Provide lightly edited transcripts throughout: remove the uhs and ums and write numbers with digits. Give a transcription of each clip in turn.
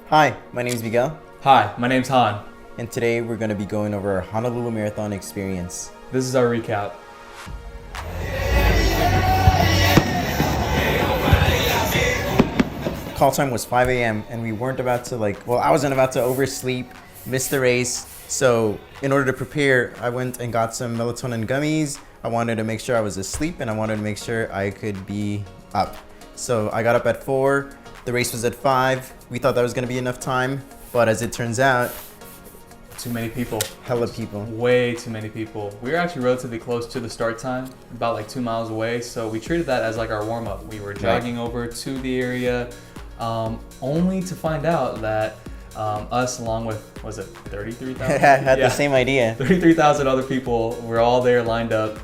Hi, my name is Miguel. Hi, my name's Han. And today we're going to be going over our Honolulu Marathon experience. This is our recap. Call time was 5 a.m. and we weren't about to I wasn't about to oversleep, miss the race. So in order to prepare, I went and got some melatonin gummies. I wanted to make sure I was asleep and I wanted to make sure I could be up. So I got up at 4, the race was at 5. We thought that was gonna be enough time, but as it turns out, too many people. Hella people. Way too many people. We were actually relatively close to the start time, about like 2 miles away. So we treated that as like our warm up. We were jogging over to the area, only to find out that us along with, was it 33,000? Had the same idea. 33,000 other people were all there lined up.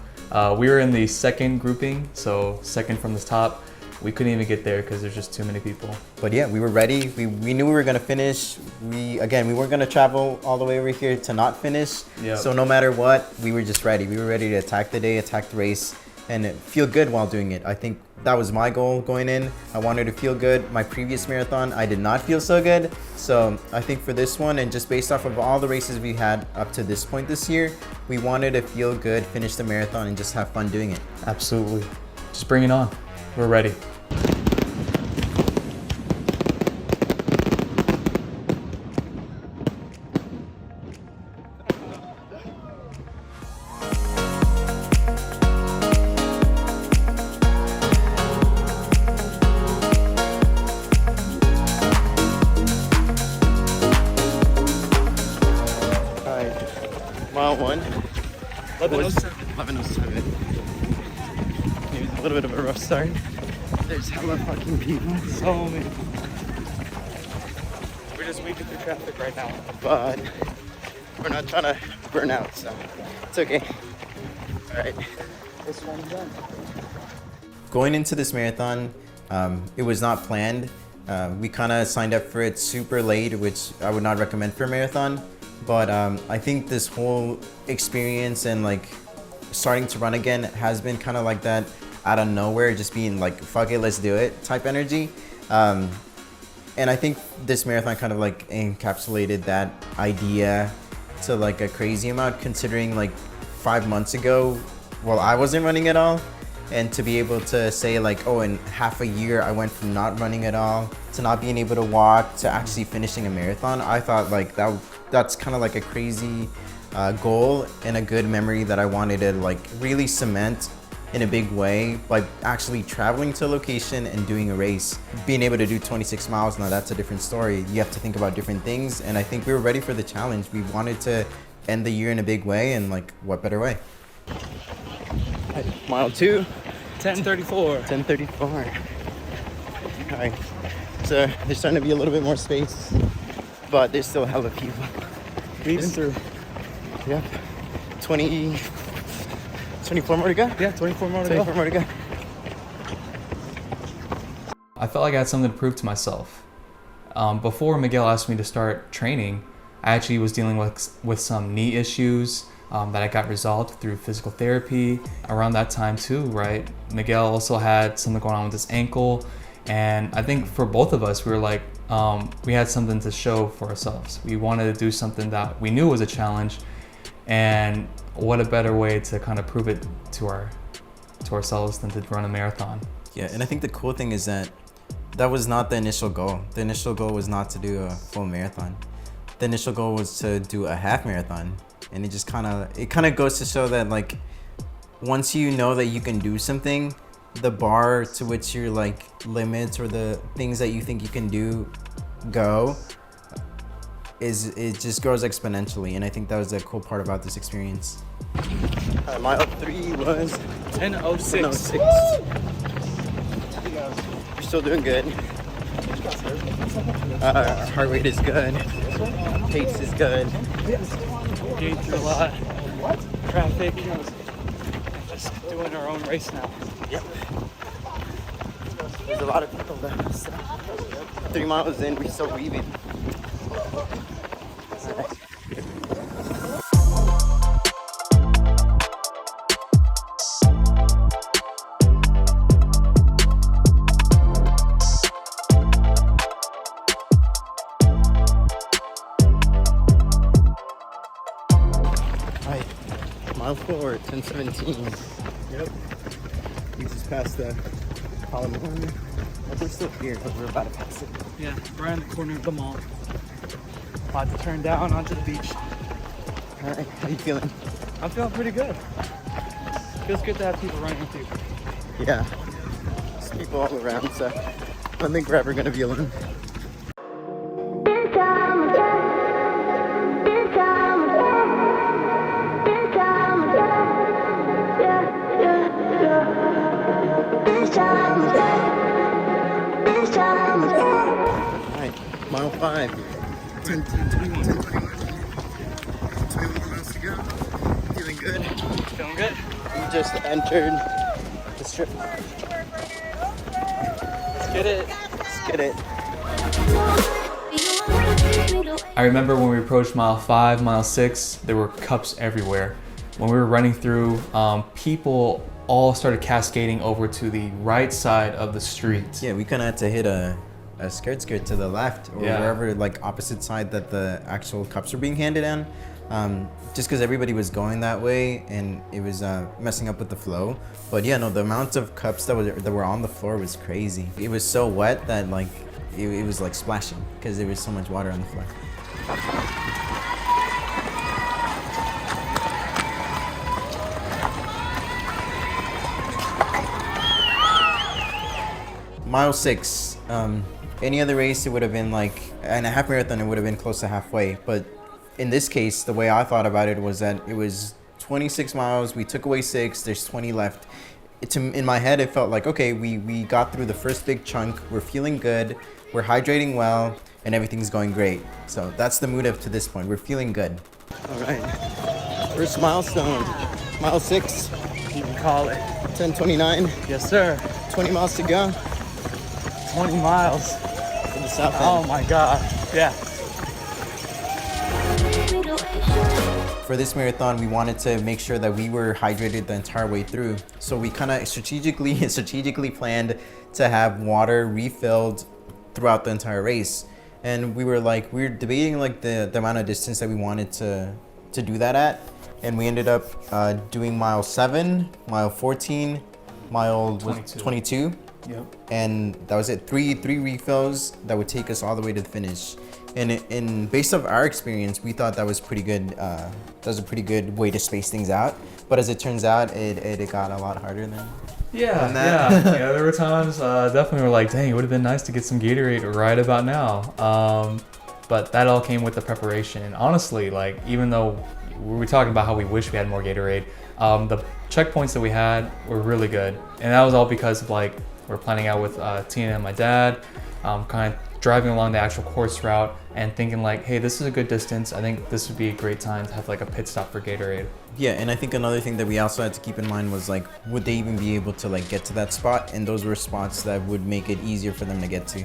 We were in the second grouping, so second from the top. We couldn't even get there because there's just too many people. But yeah, we were ready. We knew we were gonna finish. We weren't gonna travel all the way over here to not finish. Yep. So no matter what, we were just ready. We were ready to attack the day, attack the race, and feel good while doing it. I think that was my goal going in. I wanted to feel good. My previous marathon, I did not feel so good. So I think for this one, and just based off of all the races we had up to this point this year, we wanted to feel good, finish the marathon, and just have fun doing it. Absolutely. Just bring it on. We're ready. Mile 1 was 11:07. It was a little bit of a rough start. There's hella fucking people. So many people. We're just weaving through traffic right now. But we're not trying to burn out, so it's okay. Alright. This one's done. Going into this marathon, it was not planned. We kind of signed up for it super late, which I would not recommend for a marathon. But I think this whole experience and like starting to run again has been kind of like that out of nowhere, just being like, fuck it, let's do it type energy. And I think this marathon kind of like encapsulated that idea to like a crazy amount, considering like 5 months ago, well, I wasn't running at all. And to be able to say like, oh, in half a year, I went from not running at all to not being able to walk to actually finishing a marathon. I thought like that's kind of like a crazy goal and a good memory that I wanted to like really cement in a big way by actually traveling to a location and doing a race. Being able to do 26 miles, now that's a different story. You have to think about different things. And I think we were ready for the challenge. We wanted to end the year in a big way, and like, what better way? Mile 2. 10:34. 10:34. All right, so there's starting to be a little bit more space, but there's still hella people. Weaving through. Yep. 24 more to go? Yeah, 24 more to 24 more to go. I felt like I had something to prove to myself. Before Miguel asked me to start training, I actually was dealing with some knee issues that I got resolved through physical therapy. Around that time too, right? Miguel also had something going on with his ankle. And I think for both of us, we were like, we had something to show for ourselves. We wanted to do something that we knew was a challenge. And what a better way to kind of prove it to ourselves than to run a marathon. Yeah, and I think the cool thing is that was not the initial goal. The initial goal was not to do a full marathon. The initial goal was to do a half marathon. And it kind of goes to show that like, once you know that you can do something, the bar to which your like limits or the things that you think you can do it just grows exponentially. And I think that was the cool part about this experience. Mile 3 was 10:06. You're still doing good. Our heart rate is good. Pace is good. Getting through a lot. Traffic. Just doing our own race now. Yep. There's a lot of people there. 3 miles in, we're still weaving. Mile 4, 10:17. Yep. We just passed the column 1. But we're still here, but we're about to pass it. Yeah, right on the corner of the mall. About to turn down onto the beach. Alright, how you feeling? I'm feeling pretty good. Feels good to have people running with you. Yeah. There's people all around, so I don't think we're ever gonna be alone. Alright, mile 5. 10, 21 miles to go. Feeling good. Feeling good? We just entered the strip. Let's get it. Let's get it. I remember when we approached mile 5, mile 6, there were cups everywhere. When we were running through, people all started cascading over to the right side of the street. Yeah, we kind of had to hit a skirt to the left or Yeah. wherever, like opposite side that the actual cups were being handed in. Just because everybody was going that way and it was messing up with the flow. But yeah, no, the amount of cups that were on the floor was crazy. It was so wet that like it was like splashing because there was so much water on the floor. Mile 6. Any other race, it would have been like, and a half marathon, it would have been close to halfway. But in this case, the way I thought about it was that it was 26 miles. We took away 6. There's 20 left. In my head, it felt like, okay, we got through the first big chunk. We're feeling good. We're hydrating well, and everything's going great. So that's the mood up to this point. We're feeling good. All right. First milestone. Mile 6. You can call it. 10:29. Yes, sir. 20 miles to go. 20 miles. To the south end. Oh my God. Yeah. For this marathon, we wanted to make sure that we were hydrated the entire way through. So we kind of strategically planned to have water refilled throughout the entire race. And we were debating like the amount of distance that we wanted to do that at. And we ended up doing mile 7, mile 14, mile 22. Yep. And that was it. Three refills that would take us all the way to the finish. And based off our experience, we thought that was pretty good. That was a pretty good way to space things out. But as it turns out, it got a lot harder than Yeah, that. yeah. There were times definitely were like, dang, it would have been nice to get some Gatorade right about now. But that all came with the preparation. And honestly, like even though we were talking about how we wish we had more Gatorade, the checkpoints that we had were really good, and that was all because of like we're planning out with Tina and my dad, kind of driving along the actual course route and thinking like, hey, this is a good distance. I think this would be a great time to have like a pit stop for Gatorade. Yeah, and I think another thing that we also had to keep in mind was like, would they even be able to like get to that spot? And those were spots that would make it easier for them to get to.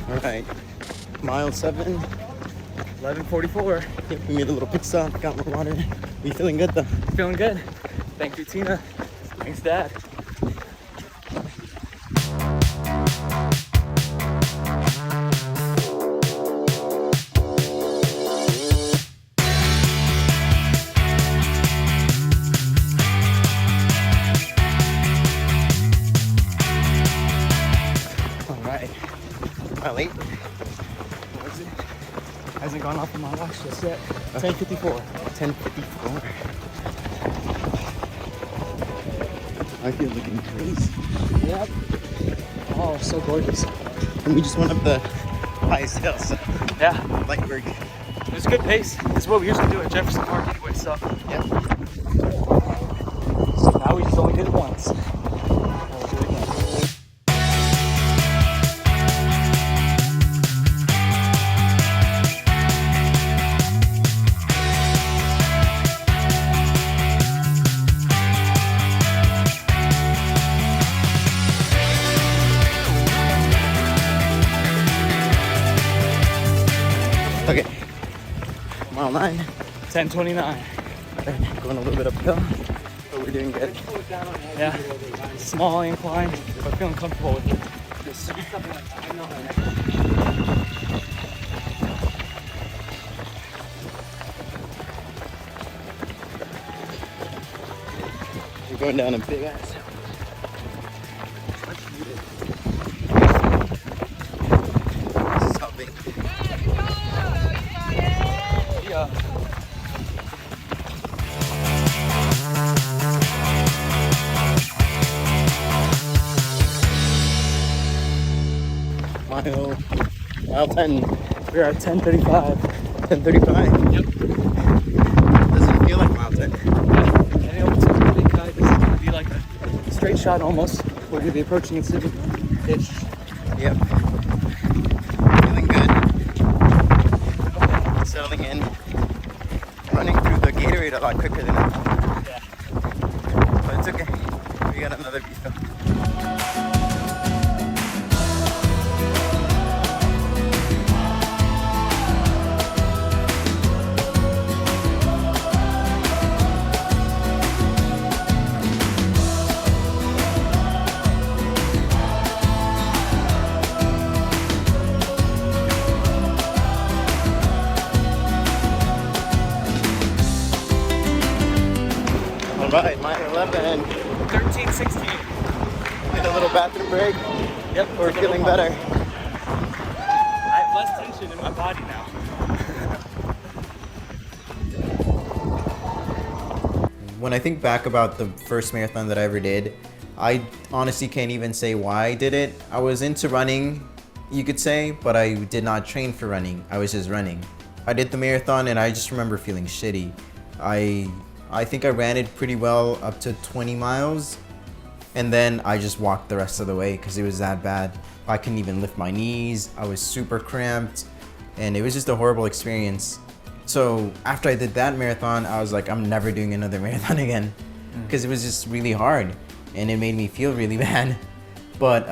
All right, mile 7. 11:44. Yep, we made a little pit stop, got more water. We feeling good though? Feeling good. Thank you, Tina. Thanks, Dad. All right, mile 8. What's it? Hasn't gone off on my watch just yet. 10:54. 10:54. I feel looking crazy. Yep. Oh, so gorgeous. And we just went up the highest hill, so Yeah. like we're good. It was a good pace. It's what we usually do at Jefferson Park anyway, so. Yep. So now we just only did it once. Now we'll do it again. Okay. Mile 9. 10:29. Going a little bit uphill, but we're doing good. Yeah. Small incline, but feeling comfortable with it. Something like that. I know. You're going down a big ass hill. This is how big. Yeah. Mile 10. We're at 10:35. 10:35. Yep. Doesn't feel like mile 10. Heading over to the big guy. This is gonna be like a straight shot almost. We're gonna be approaching it ish. Yep. Feeling good. Settling in. Running through the Gatorade a lot quicker than I thought. Yeah. But it's okay. We got another refill. Alright, mile 11. 13:16. Need a little bathroom break. Yep. We're feeling better. I have less tension in my body now. When I think back about the first marathon that I ever did, I honestly can't even say why I did it. I was into running, you could say, but I did not train for running. I was just running. I did the marathon and I just remember feeling shitty. I think I ran it pretty well up to 20 miles and then I just walked the rest of the way because it was that bad. I couldn't even lift my knees. I was super cramped and it was just a horrible experience. So after I did that marathon, I was like, I'm never doing another marathon again because it was just really hard and it made me feel really bad. But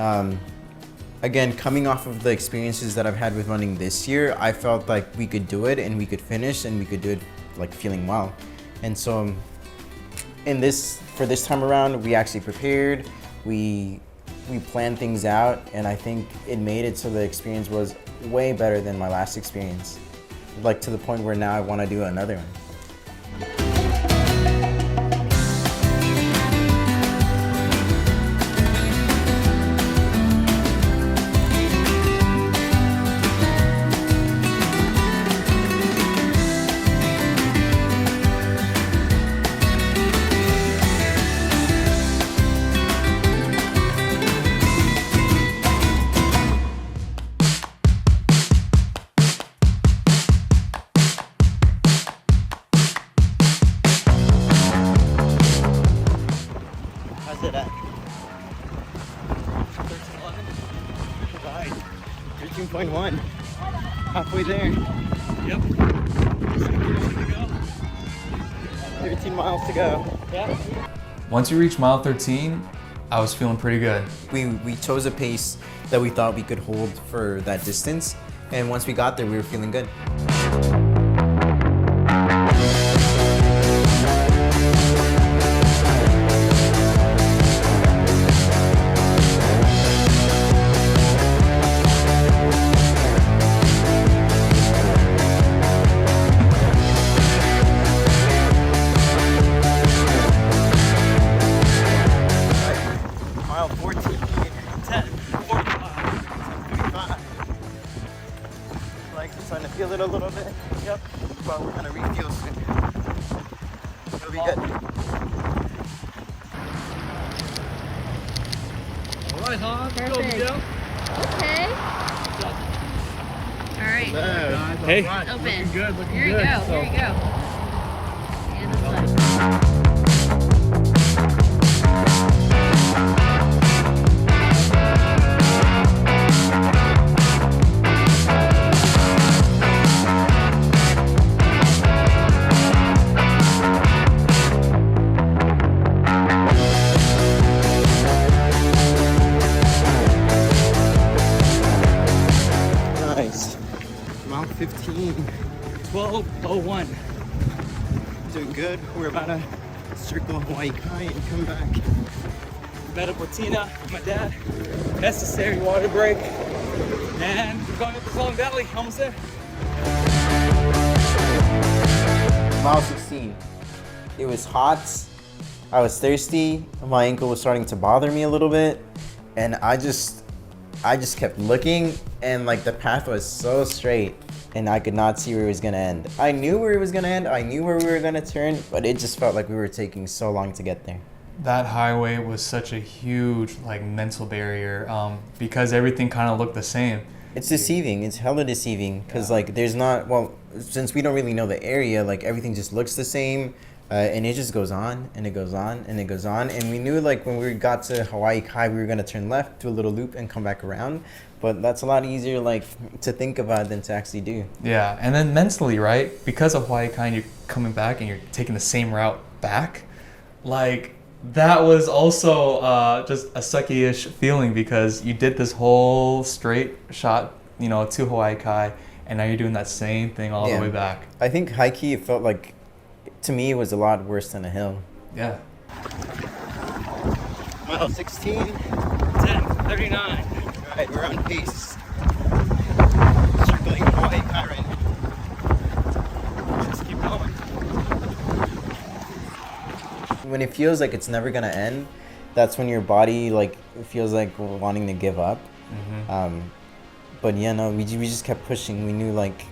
again, coming off of the experiences that I've had with running this year, I felt like we could do it and we could finish and we could do it like feeling well. And so for this time around, we actually prepared, we planned things out, and I think it made it so the experience was way better than my last experience. Like to the point where now I want to do another one. How's it at? 13:11. Right. 13.1. Halfway there. Yep. 13 miles to go. Yeah. Once we reached mile 13, I was feeling pretty good. We chose a pace that we thought we could hold for that distance, and once we got there, we were feeling good. Mile 14, 10. 45. Like starting to feel it a little bit. Yep. But we're gonna refuel soon. It'll be good. All right, huh? Perfect. Okay. All right. Hey. Open. Looking good. Looking Here you good. go. So, Here you go. And this one. Nice. Mile 15. 12:01. Doing good. We're about to circle Hawaii Kai and come back. Met up with Tina, my dad. necessary water break. And we're going up the Long Valley, almost there. Mile 16. It was hot. I was thirsty. My ankle was starting to bother me a little bit, and I just kept looking, and like the path was so straight, and I could not see where it was gonna end. I knew where it was gonna end. I knew where we were gonna turn, but it just felt like we were taking so long to get there. That highway was such a huge like mental barrier because everything kind of looked the same. It's deceiving. It's hella deceiving because like there's not, well, since we don't really know the area, like everything just looks the same, and it just goes on and it goes on and it goes on. And we knew like when we got to Hawaii Kai, we were gonna turn left, do a little loop, and come back around. But that's a lot easier like to think about than to actually do. Yeah, and then mentally, right? Because of Hawaii Kai, you're coming back and you're taking the same route back. Like that was also just a sucky-ish feeling because you did this whole straight shot, you know, to Hawaii Kai, and now you're doing that same thing all the way back. I think high-key it felt like, to me, it was a lot worse than a hill. Yeah. Mile 16. 10:39. All right, we're on pace. Circling Hawaii Kai right now. Just keep going. When it feels like it's never gonna end, that's when your body like feels like wanting to give up. But yeah, no, we just kept pushing. We knew like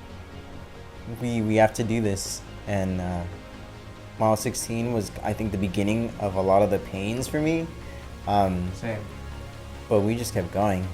we have to do this, and mile 16 was, I think, the beginning of a lot of the pains for me. Same. But we just kept going.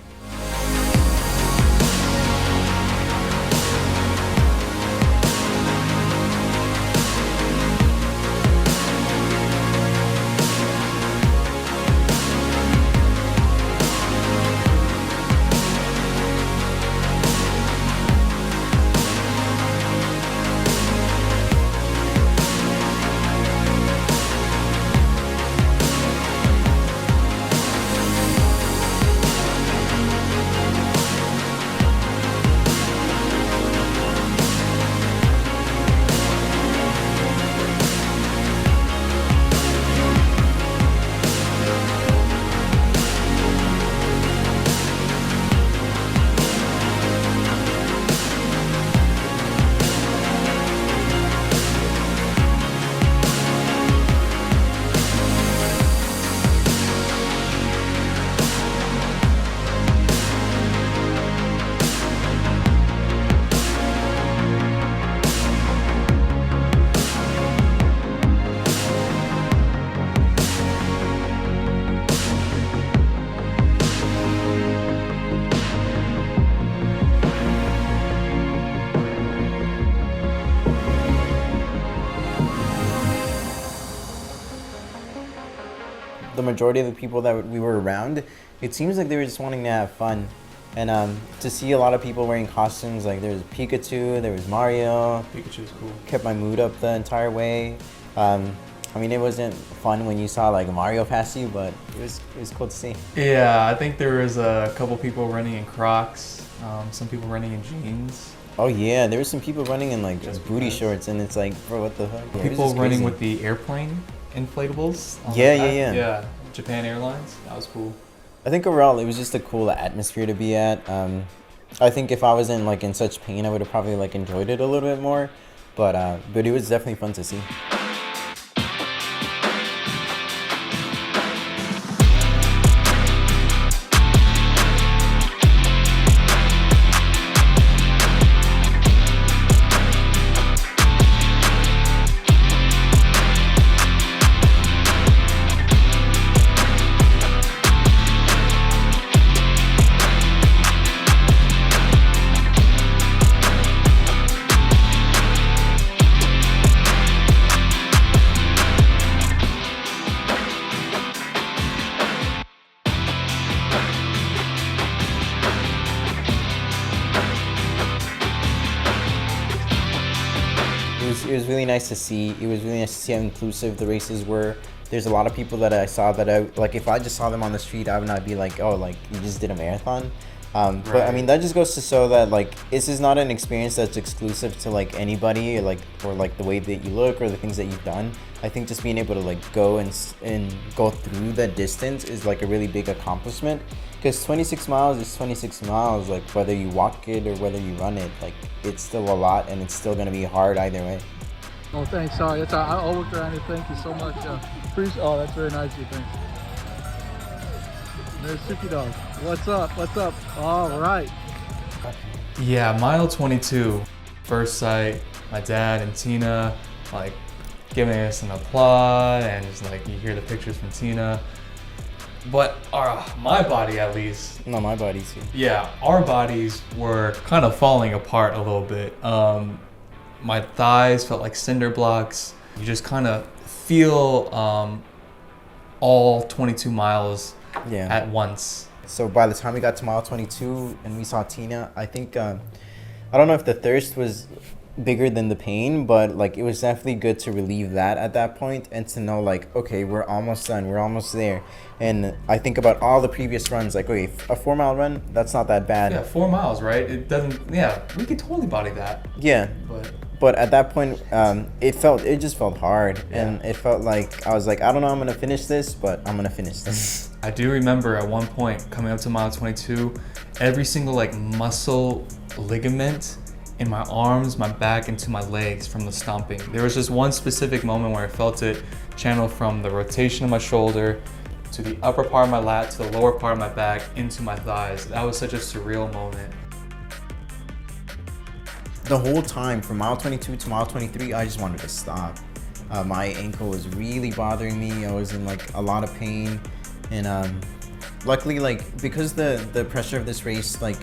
The majority of the people that we were around, it seems like they were just wanting to have fun. And to see a lot of people wearing costumes, like there was Pikachu, there was Mario. Pikachu's cool. Kept my mood up the entire way. I mean, it wasn't fun when you saw like Mario pass you, but it was cool to see. Yeah, I think there was a couple people running in Crocs, some people running in jeans. Oh yeah, there were some people running in like Just booty because. shorts, and it's like, bro, what the fuck? Yeah, it was People just running crazy. with the airplane inflatables. on the Yeah, back. yeah. Yeah, Japan Airlines. That was cool. I think overall it was just a cool atmosphere to be at. I think if I wasn't like in such pain, I would have probably like enjoyed it a little bit more. But it was definitely fun to see. It was really nice to see. It was really nice to see how inclusive the races were. There's a lot of people that I saw that like if I just saw them on the street, I would not be like, oh, like you just did a marathon. But I mean, that just goes to show that like this is not an experience that's exclusive to like anybody, or like the way that you look or the things that you've done. I think just being able to like go and go through that distance is like a really big accomplishment, because 26 miles is 26 miles, like whether you walk it or whether you run it, like it's still a lot and it's still gonna be hard either way. Oh, thanks. Sorry, I'll work around it. Thank you so much. Oh, that's very nice of you. Thanks. There's Suki Dog. What's up? What's up? All right. Yeah, mile 22, first sight, my dad and Tina like giving us an applaud, and just like you hear the pictures from Tina. But my body, at least. No, my body's here. Yeah, our bodies were kind of falling apart a little bit. My thighs felt like cinder blocks. You just kind of feel all 22 miles at once. So by the time we got to mile 22 and we saw Tina, I think, I don't know if the thirst was bigger than the pain, but like it was definitely good to relieve that at that point and to know like, okay, we're almost done, we're almost there. And I think about all the previous runs, like, okay, a 4 mile run, that's not that bad. Yeah, 4 miles, right? It doesn't, yeah, we could totally body that. Yeah. But at that point, it just felt hard. Yeah. And it felt like, I was like, I don't know I'm gonna finish this, but I'm gonna finish this. I do remember at one point coming up to mile 22, every single like muscle ligament in my arms, my back, and to my legs from the stomping. There was just one specific moment where I felt it channel from the rotation of my shoulder to the upper part of my lat to the lower part of my back into my thighs. That was such a surreal moment. The whole time from mile 22 to mile 23, I just wanted to stop. My ankle was really bothering me. I was in like a lot of pain, and luckily, like because the pressure of this race like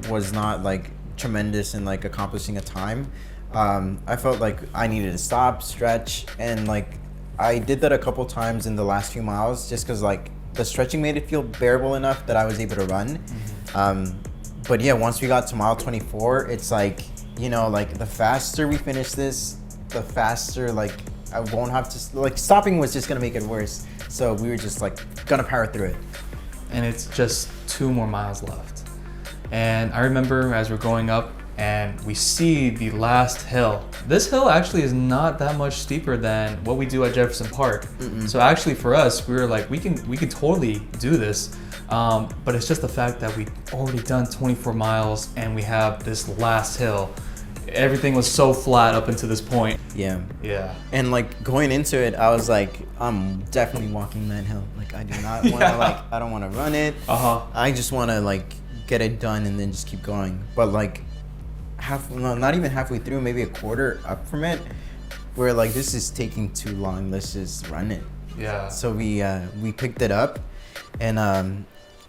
was not like tremendous in like accomplishing a time, I felt like I needed to stop, stretch, and like I did that a couple times in the last few miles just because like the stretching made it feel bearable enough that I was able to run. But yeah, once we got to mile 24, it's like, you know, like the faster we finish this, the faster like I won't have to, like stopping was just gonna make it worse. So we were just like gonna power through it. And it's just 2 more miles left. And I remember as we're going up and we see the last hill. This hill actually is not that much steeper than what we do at Jefferson Park. So actually for us, we were like, we could totally do this. But it's just the fact that we've already done 24 miles and we have this last hill. Everything was so flat up until this point. Yeah. Yeah. And like going into it, I was like, I'm definitely walking that hill. Like I do not want to like, I don't want to run it. I just want to like get it done and then just keep going. But like not even halfway through, maybe a quarter up from it, we're like, this is taking too long. Let's just run it. Yeah. So we picked it up, and I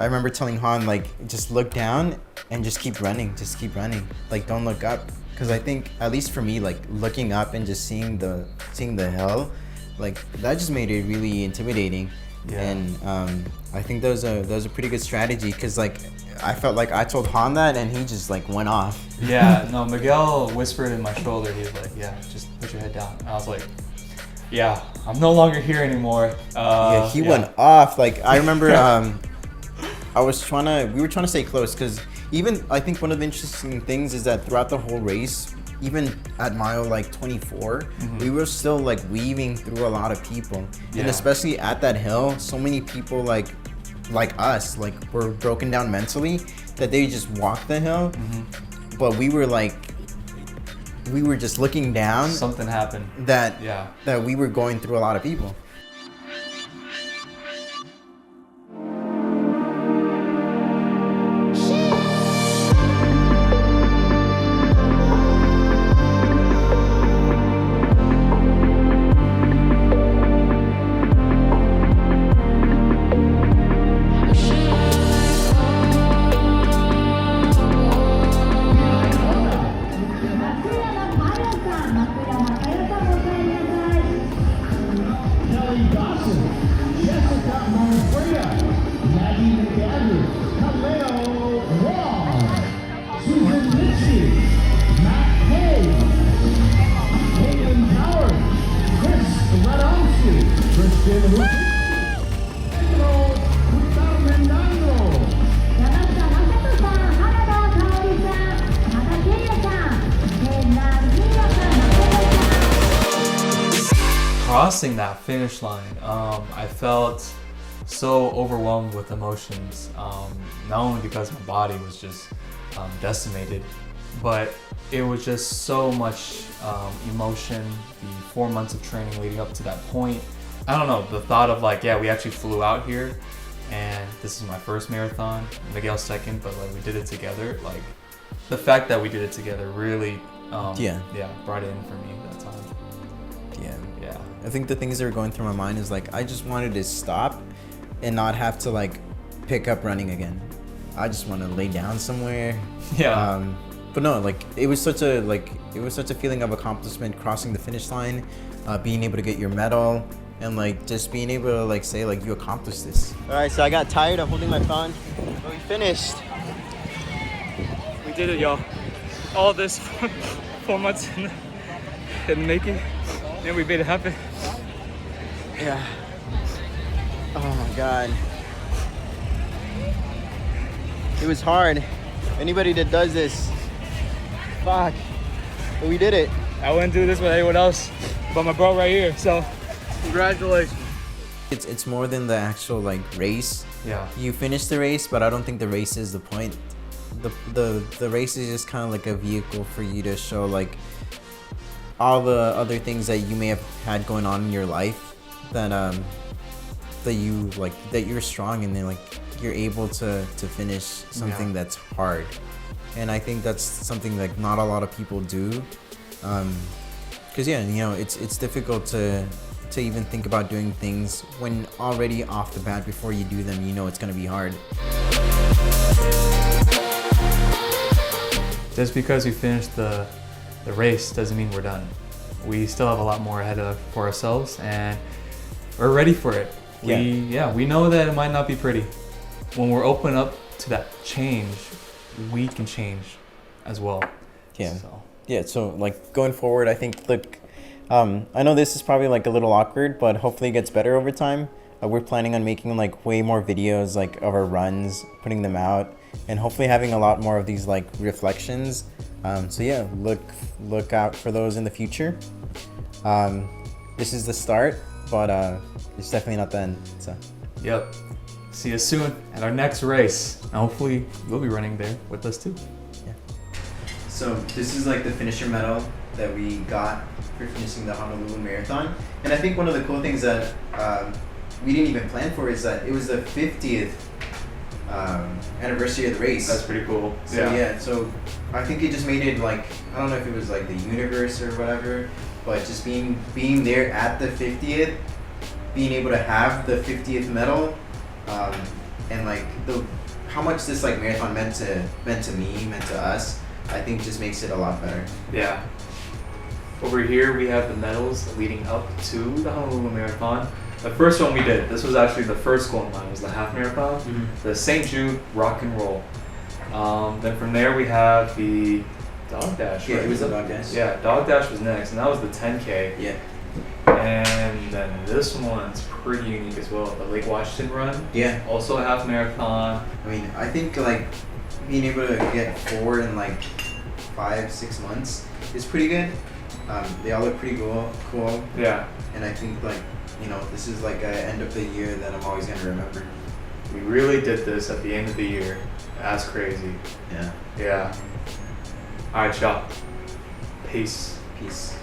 remember telling Han like, just look down and just keep running. Just keep running. Like don't look up. Because I think, at least for me, like looking up and just seeing the hill, like that just made it really intimidating. Yeah. And I think that was a pretty good strategy, because like I felt like I told Han that and he just like went off. Yeah, no, Miguel whispered in my shoulder. He was like, yeah, just put your head down. And I was like, yeah, I'm no longer here anymore. Yeah, he went off. Like I remember we were trying to stay close, because even I think one of the interesting things is that throughout the whole race, even at mile like 24, we were still like weaving through a lot of people. Yeah. And especially at that hill, so many people like us, like were broken down mentally that they just walked the hill. But we were just looking down. Something happened. That we were going through a lot of people. crossing that finish line, I felt so overwhelmed with emotions. Not only because my body was just decimated, but it was just so much emotion. The 4 months of training leading up to that point. I don't know, the thought of like, yeah, we actually flew out here, and this is my first marathon, Miguel's second, but like we did it together. Like the fact that we did it together really, brought it in for me that time. Yeah. I think the things that were going through my mind is like I just wanted to stop and not have to like pick up running again. I just want to lay down somewhere. Yeah. But no, like it was such a feeling of accomplishment crossing the finish line, being able to get your medal, and like just being able to like say like you accomplished this. All right, so I got tired of holding my phone, but we finished. We did it, y'all. All this 4 months in the making, and we made it happen. Yeah. Oh my God. It was hard. Anybody that does this, fuck. But we did it. I wouldn't do this with anyone else but my bro right here, so congratulations. It's more than the actual like race. Yeah. You finish the race, but I don't think the race is the point. The race is just kind of like a vehicle for you to show like all the other things that you may have had going on in your life that you're strong, and then like you're able to finish something that's hard. And I think that's something like not a lot of people do, because it's difficult to even think about doing things when already off the bat before you do them, it's going to be hard. Just because we finished the race doesn't mean we're done. We still have a lot more ahead for ourselves, and we're ready for it. We know that it might not be pretty. When we're open up to that change, we can change as well. So like going forward, I think I know this is probably like a little awkward, but hopefully it gets better over time. We're planning on making like way more videos like of our runs, putting them out, and hopefully having a lot more of these like reflections. Look out for those in the future. This is the start, but it's definitely not the end. So yep. See you soon at our next race. And hopefully you'll be running there with us too. Yeah. So this is like the finisher medal that we got for finishing the Honolulu Marathon. And I think one of the cool things that we didn't even plan for is that it was the 50th anniversary of the race. That's pretty cool. So I think it just made it like, I don't know if it was like the universe or whatever, but just being there at the 50th, being able to have the 50th medal, and like how much this like marathon meant to me, meant to us, I think just makes it a lot better. Yeah. Over here we have the medals leading up to the Honolulu Marathon. The first one we did, this was actually the first goal in line, was the half marathon, the St. Jude Rock and Roll. Then from there we have the Dog Dash. Yeah, right? it was the Dog Dash. Yeah, Dog Dash was next, and that was the 10K. Yeah. And then this one's pretty unique as well, the Lake Washington Run. Yeah. Also a half marathon. I mean, I think like being able to get 4 in like 5-6 months is pretty good. They all look pretty cool. Yeah. And I think like, this is like an end of the year that I'm always gonna remember. We really did this at the end of the year. That's crazy. Yeah. Yeah. All right, y'all. Peace. Peace.